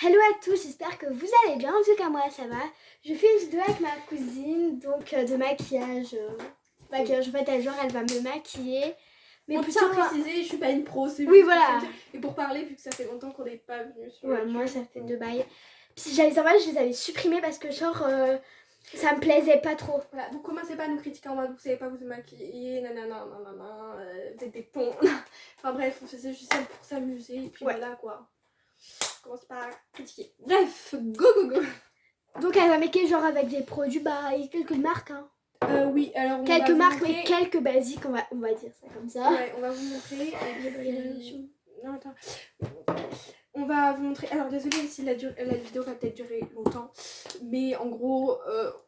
Hello à tous, j'espère que vous allez bien, en tout cas moi ça va. Je fais une vidéo avec ma cousine, donc de maquillage. Maquillage, en fait elle va me maquiller. Mais on plutôt tient à préciser, je suis pas une pro, c'est oui, juste voilà. Et pour parler, vu que ça fait longtemps qu'on n'est pas venu sur ouais, YouTube. Moi ça fait 2 bails. Puis j'allais savoir, je les avais supprimés parce que genre ça me plaisait pas trop. Voilà, donc commencez pas à nous critiquer en mode vous savez pas vous maquiller, nanana, nanana, des pétons. Enfin bref, on faisait juste ça pour s'amuser, et puis Ouais. voilà quoi. Commence pas à critiquer. Bref, go go go. Donc elle va maquiller genre avec des produits, bah il y a quelques marques hein. Oui, alors on quelques va marques vous montrer... mais quelques basiques, on va dire ça comme ça. Ouais, on va vous montrer, et puis... Non, attends. On va vous montrer. Alors désolée si la vidéo va peut-être durer longtemps, mais en gros,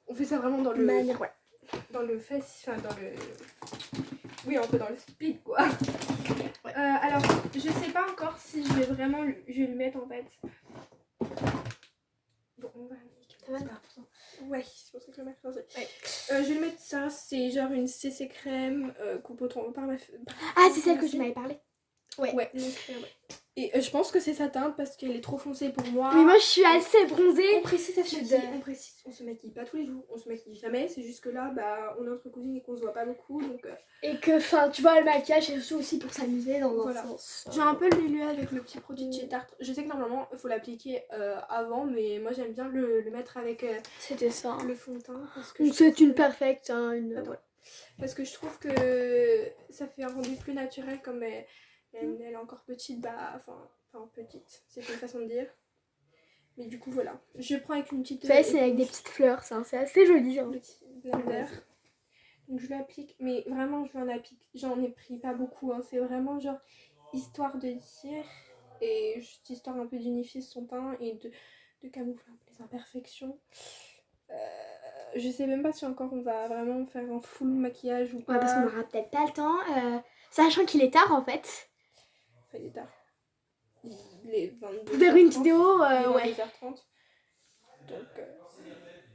on fait ça vraiment dans le manière, ouais. Dans le enfin dans le, oui, un peu dans le speed quoi. Ouais. Alors je sais pas encore si je vais vraiment je vais le mettre en fait. Bon, on va ouais, c'est pour ça que le mettre changé. Ouais. Je vais le mettre ça, c'est genre une CC crème coupe au tronc par ma. Ah, c'est celle que je m'avais parlé. Ouais. Ouais. Donc, ouais. Et je pense que c'est sa teinte parce qu'elle est trop foncée pour moi. Mais moi je suis assez bronzée. On précise, on se maquille pas tous les jours, on se maquille jamais, c'est juste que là, bah, on a notre cousine et qu'on se voit pas beaucoup, donc... Et que, enfin, tu vois, le maquillage c'est surtout aussi pour s'amuser dans voilà. un sens. J'ai un peu le milieu avec le petit produit de chez Tarte. Je sais que normalement, il faut l'appliquer avant, mais moi j'aime bien le mettre avec c'était ça. Le fond de teint. Donc c'est une perfecte, hein, une... Ouais. Parce que je trouve que ça fait un rendu plus naturel, comme elle est encore petite, bah, enfin petite, c'est une façon de dire. Mais du coup voilà, je prends avec une petite... Vous savez, c'est avec des petites fleurs, ça, c'est assez joli. Hein. Petit blender. Donc je l'applique, mais vraiment j'en ai pris pas beaucoup, hein. C'est vraiment genre histoire de dire, et juste histoire un peu d'unifier son teint et de camoufler un peu les imperfections. Je sais même pas si encore on va vraiment faire un full maquillage ou pas. Ouais, parce qu'on aura peut-être pas le temps, sachant qu'il est tard en fait. Enfin, il est tard. Les 22h30. Pour faire une vidéo, ouais. 22h30. Donc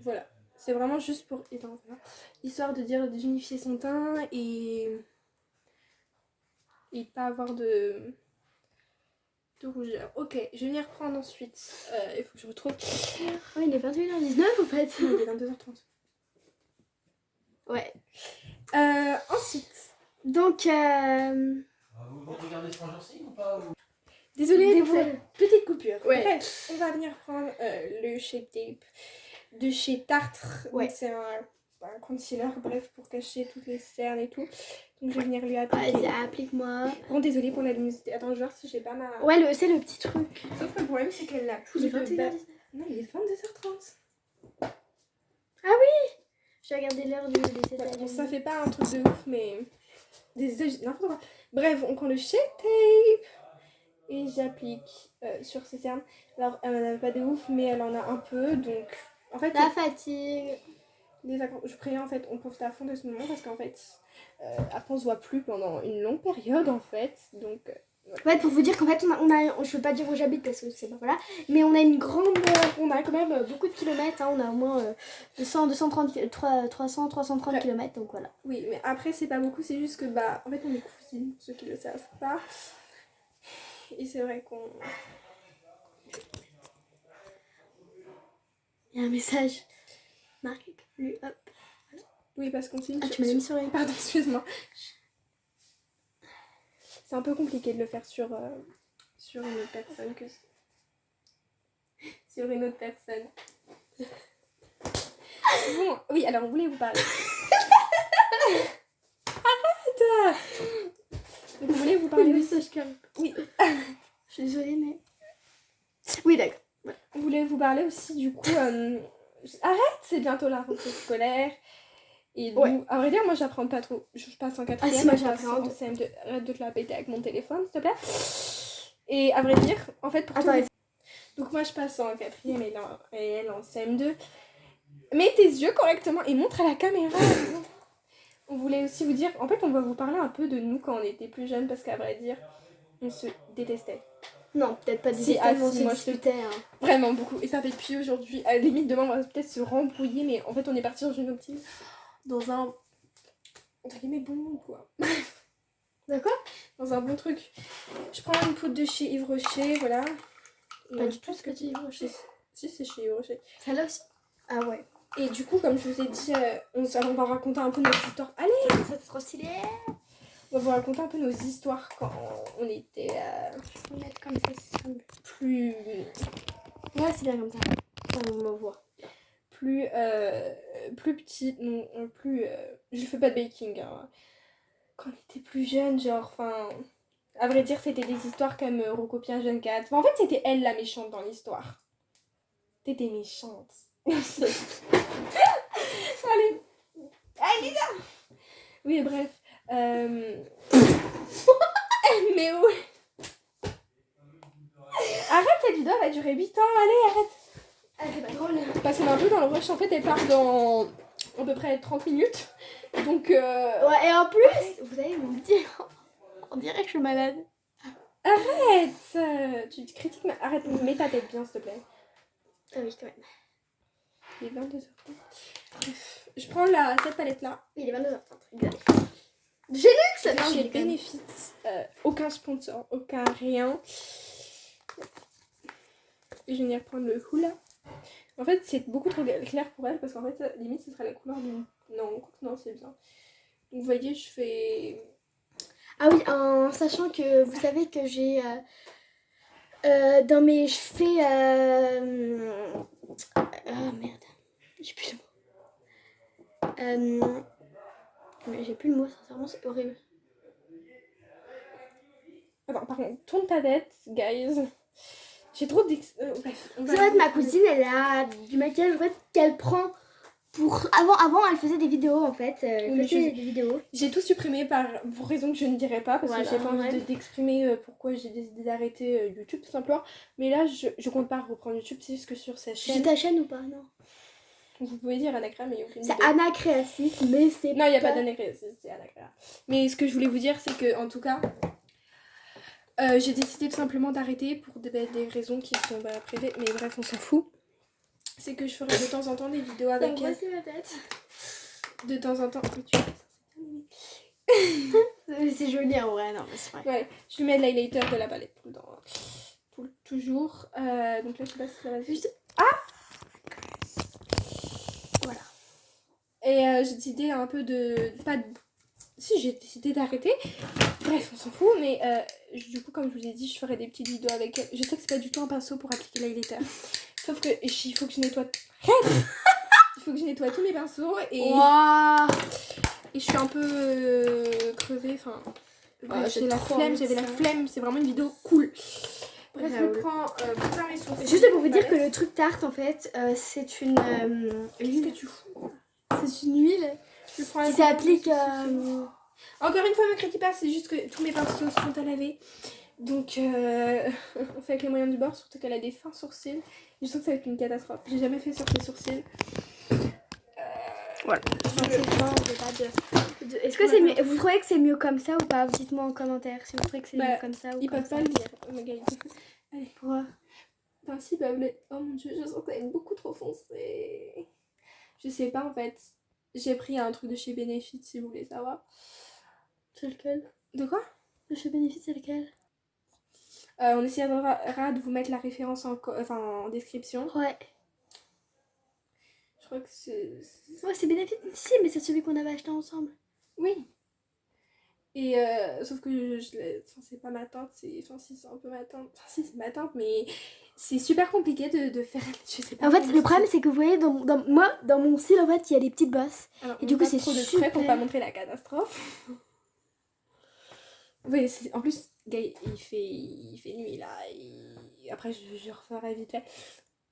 voilà. C'est vraiment juste pour histoire de dire d'unifier son teint et pas avoir de rougeur. Ok, je vais venir reprendre ensuite. Il faut que je retrouve. Ouais, il est 21h19 en fait. Il est 22h30. Ouais. Ensuite. Donc, Vous regardez Stranger Things ou pas ou... Désolée pour cette petite coupure. Ouais. Bref, on va venir prendre le Shape Tape de chez Tarte. Ouais. C'est un concealer, bref, pour cacher toutes les cernes et tout. Donc je vais venir lui appliquer. Vas-y, applique-moi. Bon, désolée pour la luminosité. Attends, je vais voir si j'ai pas ma... Ouais, c'est le petit truc. Sauf que le problème, c'est qu'elle n'a plus Il est de... 21h19. Non, il est 22h30. Ah oui. J'ai regardé l'heure des États-Unis. Bon, ça fait pas un truc de ouf, mais... n'importe quoi. Bref, on prend le Shape Tape. Et j'applique sur ses cernes. Alors, elle n'en avait pas de ouf, mais elle en a un peu, donc... En fait, la fatigue. Je préviens, en fait, on profite à fond de ce moment, parce qu'en fait, après, on se voit plus pendant une longue période, en fait, donc... Ouais. En fait, pour vous dire qu'en fait, je peux pas dire où j'habite parce que c'est pas voilà, mais on a une grande... on a quand même beaucoup de kilomètres, hein, on a au moins 330 ouais. kilomètres, donc voilà. Oui, mais après, c'est pas beaucoup, c'est juste que, bah, en fait, on est cousines, ceux qui le savent pas. Et c'est vrai qu'on... Il y a un message. Marque, lui, hop. Oui, parce qu'on signe... Ah, tu m'as mis sur les... Pardon, excuse-moi. C'est un peu compliqué de le faire sur une autre personne que... Sur une autre personne. Bon, oui, alors on voulait vous parler. Arrête! Donc on voulait vous parler... message calme. Oui. Je suis désolée, mais... Oui, d'accord. Ouais. On voulait vous parler aussi, du coup... Arrête! C'est bientôt la rentrée scolaire. Et donc, ouais. À vrai dire, moi j'apprends pas trop. Je passe en 4ème, ah, si, moi j'apprends en CM2. Arrête de te la péter avec mon téléphone, s'il te plaît. Et à vrai dire, en fait, pour attends, donc moi je passe en 4ème et elle en CM2. Mets tes yeux correctement et montre à la caméra. On voulait aussi vous dire, en fait, on va vous parler un peu de nous quand on était plus jeunes, parce qu'à vrai dire, on se détestait. Non, peut-être pas si, moi je te hein. Vraiment beaucoup. Et ça fait depuis aujourd'hui. À la limite, demain, on va peut-être se rembrouiller, mais en fait, on est parti dans une optique. Dans un... entre guillemets, bon quoi. D'accord. Dans un bon truc. Je prends une poudre de chez Yves Rocher, voilà. Pas du tout ce que tu dis, Rocher. Si, c'est chez Yves Rocher. Celle-là aussi. Ah ouais. Et du coup, comme je vous ai dit, on va raconter un peu notre histoire. Allez, Ça c'est trop stylé. on va vous raconter un peu nos histoires quand on était On va être comme ça, c'est simple. plus... Ouais, c'est bien comme ça. On me voit. plus petite, non, plus... je fais pas de baking, hein. Quand on était plus jeune, genre, enfin... À vrai dire, c'était des histoires comme Rocopien Jeune 4. Enfin, en fait, c'était elle la méchante dans l'histoire. T'étais méchante. Allez. Allez, là. Oui, bref. Mais ouais. Arrête, cette vidéo va durer 8 ans. Allez, arrête. Ah, c'est pas drôle. Parce qu'on est un peu dans le rush. En fait, elle part dans à peu près 30 minutes. Donc, Ouais, et en plus, vous allez me dire, on dirait que je suis malade. arrête. Tu critiques, mais arrête. Mets ta tête bien, s'il te plaît. Ah oui, quand même. Il est 22h30. Bref, je prends cette palette-là. Il est 22h30, exact. Génux. Non, Chez j'ai bien. Benefit. Aucun sponsor, aucun rien. Et je vais venir prendre le hula. En fait, c'est beaucoup trop clair pour elle parce qu'en fait, limite, ce serait la couleur d'une. Non, c'est bien. Donc, vous voyez, je fais. Ah oui, en sachant que vous savez que j'ai dans mes cheveux. Ah merde, j'ai plus le mot. Mais j'ai plus le mot, sincèrement, c'est horrible. Attends, par contre, tourne ta tête, guys. J'ai trop bref. C'est vrai que ma cousine, elle a du maquillage en fait, qu'elle prend pour. Avant, elle faisait des vidéos en fait. Elle faisait des vidéos. J'ai tout supprimé pour raison que je ne dirai pas parce Voilà, que j'ai pas envie ouais. d'exprimer pourquoi j'ai décidé d'arrêter YouTube tout simplement. Mais là, je compte pas reprendre YouTube, c'est juste que sur sa J'ai chaîne. ta chaîne ou pas? Non. Vous pouvez dire Anacra, mais il y a aucune C'est vidéo. Anna Créacis, mais c'est. Non, il n'y a pas d'Anacra, c'est Anacra. Mais ce que je voulais vous dire, c'est que en tout cas, j'ai décidé tout simplement d'arrêter pour des raisons qui sont privées, mais bref, on s'en fout. C'est que je ferai de temps en temps des vidéos avec elle. C'est ma tête. De temps en temps. Mais tu vois, C'est joli en vrai, non, mais c'est vrai. ouais, je lui mets de l'highlighter de la palette tout le temps. Toujours. Donc là, je sais pas si ça va juste. Ah! Voilà. Et j'ai décidé un peu de. Pas de... Si, j'ai décidé d'arrêter. Bref, on s'en fout, mais du coup, comme je vous ai dit, je ferai des petites vidéos avec elle. Je sais que c'est pas du tout un pinceau pour appliquer l'highlighter. Sauf que il faut que je nettoie. Il faut que je nettoie tous mes pinceaux et. Wow. Et je suis un peu crevée. Enfin. Bref, j'avais la flemme. C'est vraiment une vidéo cool. Bref, Raoul. je prends pour faire mes sourcils. Juste pour vous dire que le truc tarte en fait, c'est une. Qu'est-ce que tu fous? C'est une huile Je prends qui s'applique. Encore une fois, me critique pas, c'est juste que tous mes pinceaux sont à laver. Donc, on fait avec les moyens du bord, surtout qu'elle a des fins sourcils. Je sens que ça va être une catastrophe. J'ai jamais fait sur ses sourcils. Voilà. Est-ce que c'est mieux? Vous trouvez que c'est mieux comme ça ou pas? Dites-moi en commentaire si vous trouvez que c'est mieux comme ça ou ils comme peuvent ça. pas le dire, mes gars. Allez. Pourquoi? Enfin, si, peuvent le... Oh mon dieu, je sens que ça va être beaucoup trop foncé. Je sais pas en fait. J'ai pris un truc de chez Benefit si vous voulez savoir. C'est lequel? De quoi? Le chez Benefit, c'est lequel? On essaiera de vous mettre la référence en description. Ouais. Je crois que c'est... Ouais, c'est Benefit. Si, mais c'est celui qu'on avait acheté ensemble. Oui. Et sauf que c'est pas ma teinte, c'est un peu ma teinte. Enfin, si, c'est ma teinte, mais c'est super compliqué de faire. Je sais pas. En fait, le problème, c'est que vous voyez, dans mon cil, en fait, il y a des petites bosses. Alors, et du coup, c'est trop de super. frais pour pas montrer la catastrophe. Oui, en plus, gars, il fait nuit là. Après, je referai vite fait.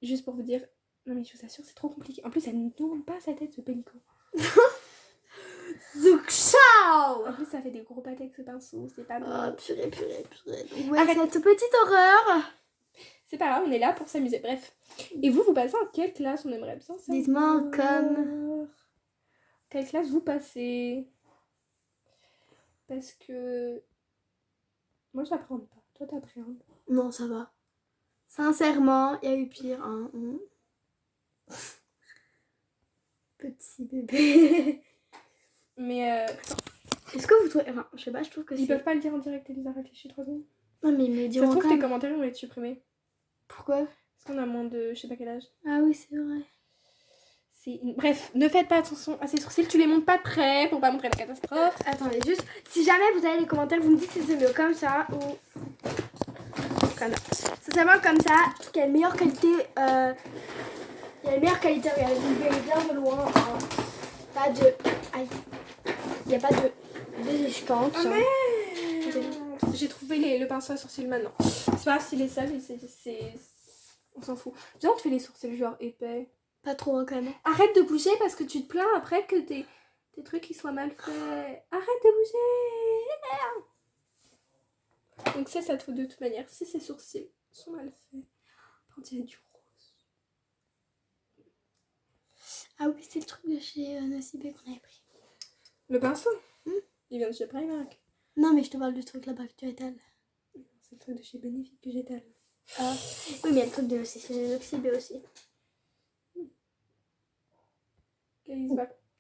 Juste pour vous dire. Non, mais je vous assure, c'est trop compliqué. En plus, elle ne tourne pas sa tête, ce pélican. Zouk ciao. En plus, ça fait des gros pâtés avec ce pinceau. C'est pas bon. Oh, purée. Donc, ouais, Arrête. cette petite horreur. C'est pas grave, on est là pour s'amuser. Bref. Et vous passez en quelle classe? On aimerait bien ça. Dites-moi comme. Quelle classe vous passez? Parce que. Moi, j'apprends pas. Toi, t'appréhendes. Non, ça va. Sincèrement, il y a eu pire. Hein. Petit bébé. Mais. Est-ce que vous trouvez. Enfin, je sais pas, je trouve que Ils peuvent pas le dire en direct, Elisa, réfléchis 3 secondes. Non, mais ils me le Ça se diront trouve, quand tes même. commentaires vont être supprimés. Pourquoi? Parce qu'on a moins de je sais pas quel âge. Ah oui, c'est vrai. Bref, ne faites pas attention à ces sourcils, tu les montes pas de près pour pas montrer la catastrophe. Attendez, juste, si jamais vous avez les commentaires, vous me dites si c'est mieux comme ça ou comme ça. C'est seulement comme ça qu'il y a une meilleure qualité. Il y a une meilleure qualité, regardez, vous le verrez bien de loin. Hein. Pas de. Aïe. Il n'y a pas de esquinte. Oh merde! J'ai trouvé le pinceau à sourcils maintenant. C'est pas stylé ça, mais c'est. On s'en fout. Viens, on te fait les sourcils genre épais. Pas trop hein, quand même. Arrête de bouger parce que tu te plains après que tes trucs ils soient mal faits. Arrête de bouger. Donc ça te fout de toute manière. Si ces sourcils sont mal faits, quand il y a du rose. Ah oui, c'est le truc de chez Nocibé qu'on avait pris. Le pinceau il vient de chez Primark. Non, mais je te parle du truc là-bas que tu étales. C'est le truc de chez Benefit que j'étale. Ah. Oui, mais il y a le truc de chez Nocibé aussi.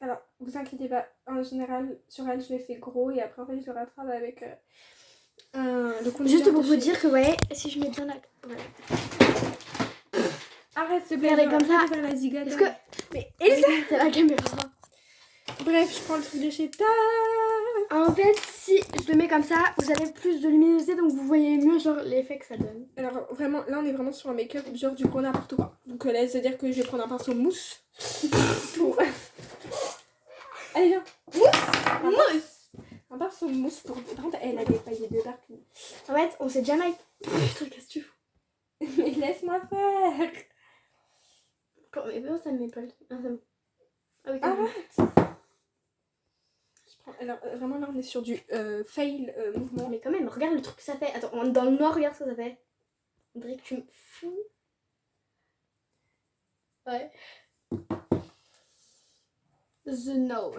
Alors, vous inquiétez pas, en général, sur elle, je l'ai fait gros et après, en fait, je le rattrape avec le conducteur. Juste pour vous dire que, ouais, si je mets bien la... Ouais. Arrête, s'il te plaît, regardez comme ça. Faire la zigade. Est-ce que... Mais Elsa! C'est la caméra. Bref, je prends le truc de chez Ta. En fait, si je le mets comme ça, vous avez plus de luminosité, donc vous voyez mieux, genre, l'effet que ça donne. Alors, vraiment, là, on est vraiment sur un make-up, genre, du coup, n'importe quoi. Donc là, c'est-à-dire que je vais prendre un pinceau mousse. Pour... Allez, viens. Mousse! Un pinceau mousse pour... Par contre, elle a des paillettes de partout. En fait, on s'est jamais... Putain, qu'est-ce que tu fous? Mais laisse-moi faire. Pour mes vœux, ça me met pas le... Ah, c'est bon. Ah oui, Arrête. Alors, vraiment, là, on est sur du fail mouvement. mais quand même, regarde le truc que ça fait. Attends, dans le noir, regarde ce que ça fait. On dirait que tu me fous. Ouais. The no.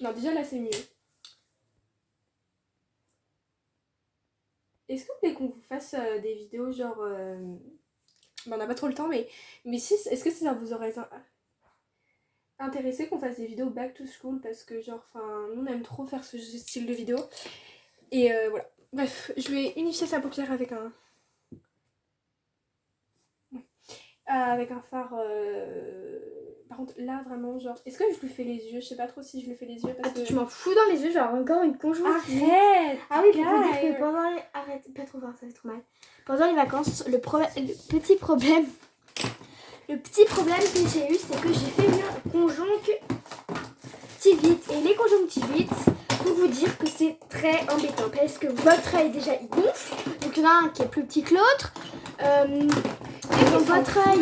Non, déjà, là, c'est mieux. Est-ce que vous voulez qu'on vous fasse des vidéos, genre... on n'a pas trop le temps, mais si, est-ce que ça vous aurait intéressé qu'on fasse des vidéos back to school parce que genre nous on aime trop faire ce style de vidéo et voilà, bref, je vais unifier sa paupière avec un fard par contre là vraiment genre, est-ce que je lui fais les yeux, je sais pas trop si je lui fais les yeux parce Attends, que tu m'en fous dans les yeux, genre encore une conjonctivite. arrête. Ah oui, pour vous dire que pendant les... Arrête, pas trop fort, ça fait trop mal. Pendant les vacances, le petit problème que j'ai eu, c'est que j'ai fait une conjonctivite. Et les conjonctivites, pour vous dire que c'est très embêtant. Parce que votre œil déjà il gonfle. Donc il y en a un qui est plus petit que l'autre. Et dans votre œil...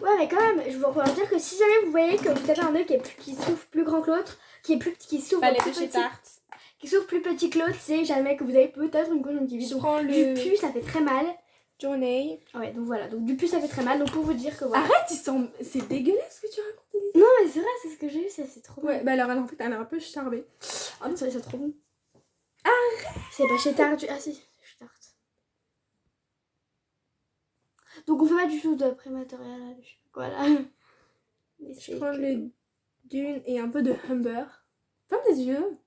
Ouais, mais quand même, je vous recommande dire que si jamais vous voyez que vous avez un œil qui s'ouvre plus grand que l'autre, qui s'ouvre palette plus de chez petit, Tarte. qui s'ouvre plus petit que l'autre, c'est jamais que vous avez peut-être une conjonctivite. Je Donc prends du le pu, ça fait très mal. Journey. Ouais, donc voilà, donc du pu ça fait très mal. Donc pour vous dire que voilà. Arrête, c'est dégueulasse ce que tu racontes, Elisa. Non, mais c'est vrai, c'est ce que j'ai eu, ça fait trop mal. Ouais, bah alors en fait elle est un peu charbée. Oh, mais c'est trop bon. Arrête. C'est pas chez Tarte. Ah si, c'est chez Tarte. Donc on fait pas du tout de prématorial là, je sais pas quoi là. Mais Je prends le Dune et un peu de Humber. Ferme les yeux.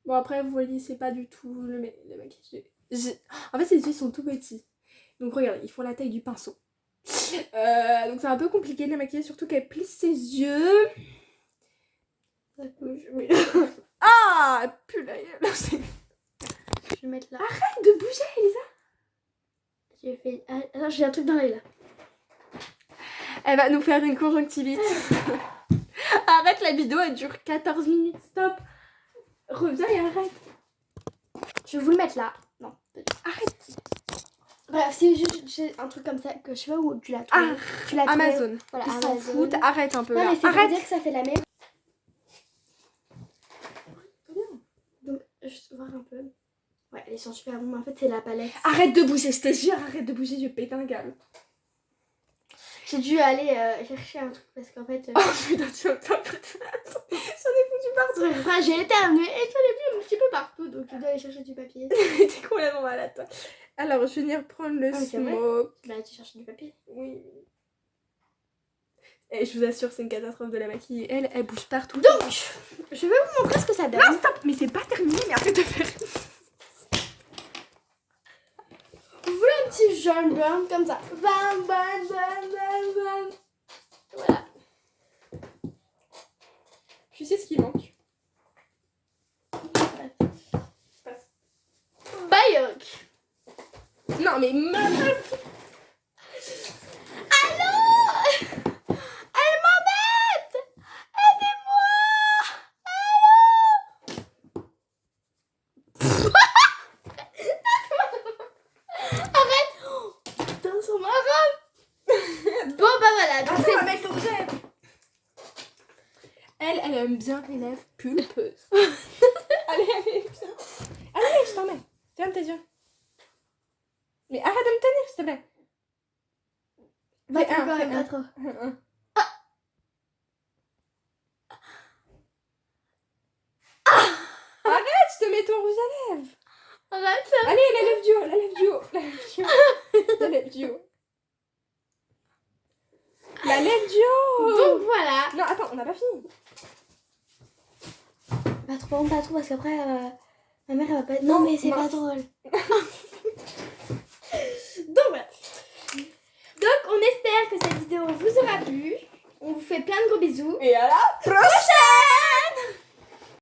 Bon après vous voyez c'est pas du tout le maquillage. En fait ses yeux sont tout petits. Donc regarde, ils font la taille du pinceau. Donc c'est un peu compliqué de la maquiller, surtout qu'elle plisse ses yeux. Ah, elle pue la gueule. Je vais mettre là. Arrête de bouger, Elisa. J'ai fait... Ah, attends, j'ai un truc dans l'œil là. Elle va nous faire une conjonctivite. Arrête, la vidéo elle dure 14 minutes, stop. Reviens et arrête. Je vais vous le mettre là. Non, Arrête. bref, c'est juste j'ai un truc comme ça que je sais pas où tu l'as trouvé. Tu l'as trouvé. Amazon. Voilà, Ils s'en Amazon. foutent, arrête un peu Non, là. mais c'est pour Arrête. dire que ça fait la même. Donc, juste voir un peu. Ouais, elles sont super bonnes, mais en fait, c'est la palette. Arrête de bouger, je te jure, arrête de bouger, je pète un câble. J'ai dû aller chercher un truc parce qu'en fait. Oh putain, tu vas pas. J'en ai foutu partout. Enfin, j'ai éternué et j'en ai vu un petit peu partout, donc je dois aller chercher du papier. T'es complètement malade, toi. Alors, je vais venir prendre le Ah, mais c'est vrai. smoke. Bah, tu cherches du papier. Oui. Et je vous assure, c'est une catastrophe de la maquiller. Elle bouge partout. Donc, je vais vous montrer ce que ça donne. Non, stop. Mais c'est pas terminé, mais arrête de faire. Vous voulez un petit jaune blanc comme ça. Bam, bam, bam, bam, bam. Voilà. Tu sais ce qui manque? Bayoc. Non, mais meuf! Allô? Elle m'embête! Aidez-moi! Allô? Arrête! Oh, putain, sur ma robe! Bon, bah voilà. Donc Attends, on va mettre l'objet. Elle aime bien les lèvres pulpeuses. Allez, viens. Allez, je t'en mets. Ferme tes yeux. Mais arrête de me tenir, s'il te plaît. Bah, Fais t'es un, quand fais même un. pas trop. Arrête, je te mets ton rouge à lèvres. Arrête. Allez, la lèvre du haut, la lèvre du haut, la lèvre du haut. La lèvre du haut. La lèvre du haut. Donc voilà. Non, attends, on n'a pas fini. Pas trop, parce qu'après, ma mère elle va pas. Non, mais c'est pas mince. drôle. Donc voilà. Donc on espère que cette vidéo vous aura plu. On vous fait plein de gros bisous. Et à la prochaine.